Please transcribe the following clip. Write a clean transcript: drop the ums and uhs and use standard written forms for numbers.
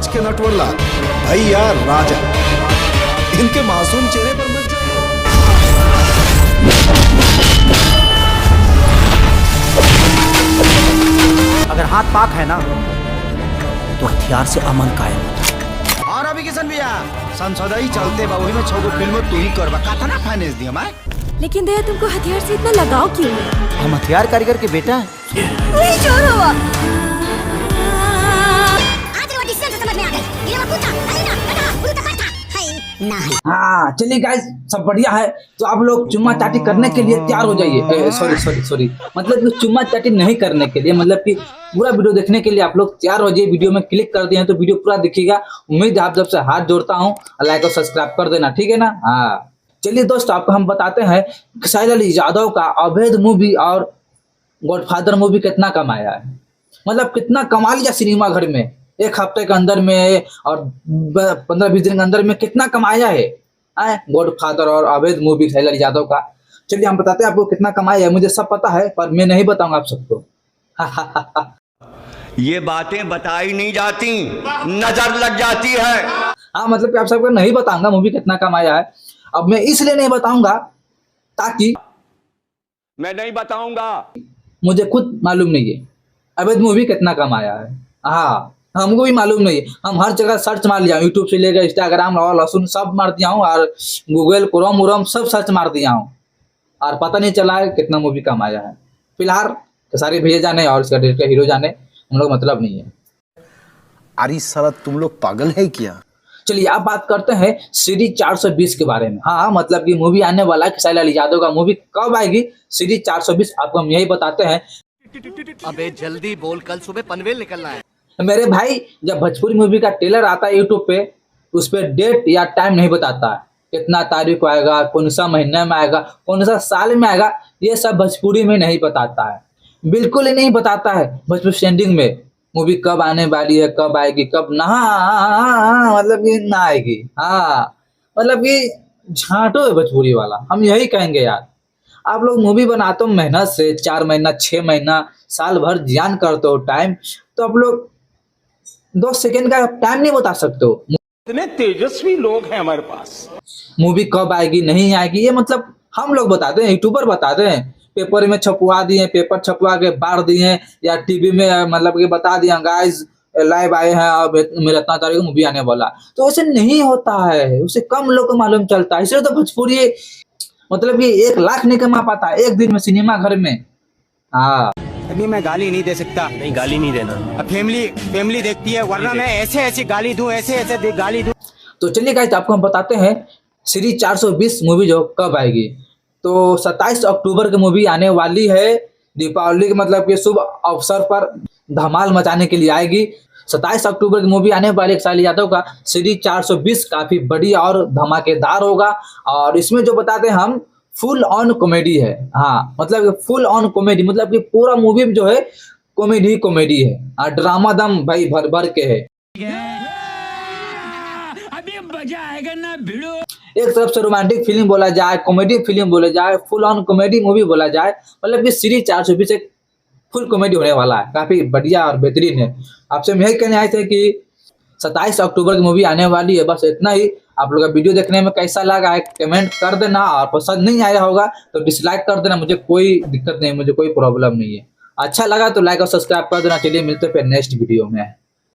आज के नटवरलाल भैया राजा, इनके मासूम चेहरे पर मत जाइए। अगर हाथ पाक है ना तो हथियार से अमन कायम होता है। और अभी किशन भैया संसद ही चलते बा, वही में 6 गो फिल्म तू ही करवा का था ना फाइनेंस दिया मैं। लेकिन दया तुमको हथियार से इतना लगाव क्यों है? हम हथियार कारीगर के बेटा हैं। वही चोर हुआ। हाँ चलिए गाइस, सब बढ़िया है तो आप लोग चुम्मा चाटी करने के लिए तैयार हो जाइए। सॉरी मतलब कि चुम्मा चाटी नहीं करने के लिए, मतलब कि पूरा वीडियो देखने के लिए आप लोग तैयार हो जाइए। वीडियो में क्लिक कर दिए हैं तो वीडियो पूरा दिखेगा। उम्मीद है आप जब से हाथ जोड़ता हूँ, लाइक और सब्सक्राइब कर देना, ठीक है ना। हाँ चलिए दोस्तों, आपको हम बताते हैं खेसारी लाल यादव का अवैध मूवी और गॉडफादर मूवी कितना कमाया है। मतलब कितना कमा लिया सिनेमा घर में, एक हफ्ते के अंदर में और 15-20 दिन के अंदर में कितना कमाया है गॉडफादर और अवैध मूवी खेसारी लाल यादव का। चलिए हम बताते हैं आपको कितना कमाया है। मुझे सब पता है पर मैं नहीं बताऊंगा आप सबको। ये बातें बताई नहीं जाती, नजर लग जाती है। हाँ मतलब कि आप सबको नहीं बताऊंगा मूवी कितना कमाया है। अब मैं इसलिए नहीं बताऊंगा ताकि मैं नहीं बताऊंगा, मुझे खुद मालूम नहीं है अवैध मूवी कितना कमाया है। हाँ हमको भी मालूम नहीं है। हम हर जगह सर्च मार लिया, यूट्यूब से लेकर इंस्टाग्राम और लहसुन सब मार दिया हूँ, और गूगल क्रोम उरोम सब सर्च मार दिया हूँ, और पता नहीं चला है कितना मूवी कमाया है। फिलहाल सारे भैया जाने और इसका डायरेक्टर हीरो जाने, हम लोग मतलब नहीं है। अरे साला तुम लोग पागल है क्या? चलिए आप बात करते हैं सीरीज 420 के बारे में। हाँ मतलब कि मूवी आने वाला है खेसारी लाल यादव का। मूवी कब आएगी सीरीज 420 आपको हम यही बताते हैं। अबे जल्दी बोल, कल सुबह पनवेल निकलना है। मेरे भाई जब भोजपुरी मूवी का ट्रेलर आता है यूट्यूब पे, उस पर डेट या टाइम नहीं बताता है, कितना तारीख को आएगा, कौन सा महीने में आएगा, कौन सा साल में आएगा, ये सब भोजपुरी में नहीं बताता है, बिल्कुल ही नहीं बताता है। भोजपुरी ट्रेंडिंग में मूवी कब आने वाली है, कब आएगी, कब ना, मतलब कि ना आएगी। हाँ मतलब कि झांटो है भोजपुरी वाला, हम यही कहेंगे यार। आप लोग मूवी बनाते हो मेहनत से, 4 महीना 6 महीना साल भर जियान करते हो टाइम, तो आप लोग 2 सेकंड का टाइम नहीं बता सकते हो। इतने तेजस्वी लोग हैं हमारे पास। मूवी कब आएगी नहीं आएगी ये मतलब हम लोग बताते हैं, यूट्यूबर बताते हैं। पेपर में छपवा दिए, पेपर छपवा के बांट दिए, या टीवी में मतलब कि बता दिया गाइस लाइव आए हैं, अब मेरा इतना तारीख मूवी आने वाला। तो ऐसे नहीं होता है, उसे कम लोग को मालूम चलता है। इसलिए तो भोजपुरी मतलब कि 1 लाख नहीं कमा पाता एक दिन में सिनेमा घर में। हाँ अभी मैं गाली नहीं दे सकता। नहीं गाली नहीं देना, अब फैमिली देखती है, वरना मैं ऐसे गाली दूं, ऐसे गाली दूं। तो चलिए गाइस आपको हम बताते हैं सीरीज 420 मूवी जो कब आएगी। तो 27 अक्टूबर की मूवी आने वाली है। दीपावली के मतलब के शुभ अवसर पर धमाल मचाने के लिए आएगी। 27 अक्टूबर की मूवी आने वाली खेसारी यादव का सीरीज 420 काफी बड़ी और धमाकेदार होगा। और इसमें जो बताते हैं हम फुल ऑन कॉमेडी है। हाँ मतलब फुल ऑन कॉमेडी, मतलब कि पूरा मूवी जो है कॉमेडी है, और ड्रामा दम भाई भर भर के है। अभी मजा आएगा ना भिड़ो। एक तरफ से रोमांटिक फिल्म बोला जाए, कॉमेडी फिल्म बोला जाए, फुल ऑन कॉमेडी मूवी बोला जाए, मतलब कि सीरीज 420 एक फुल कॉमेडी होने वाला है, काफी बढ़िया और बेहतरीन है। आपसे हम यही कहने आए थे कि 27 अक्टूबर की मूवी आने वाली है। बस इतना ही। आप लोग का वीडियो देखने में कैसा लगा है कमेंट कर देना, और पसंद नहीं आया होगा तो डिसलाइक कर देना, मुझे कोई दिक्कत नहीं, मुझे कोई प्रॉब्लम नहीं है। अच्छा लगा तो लाइक और सब्सक्राइब कर देना। चलिए मिलते हैं फिर नेक्स्ट वीडियो में।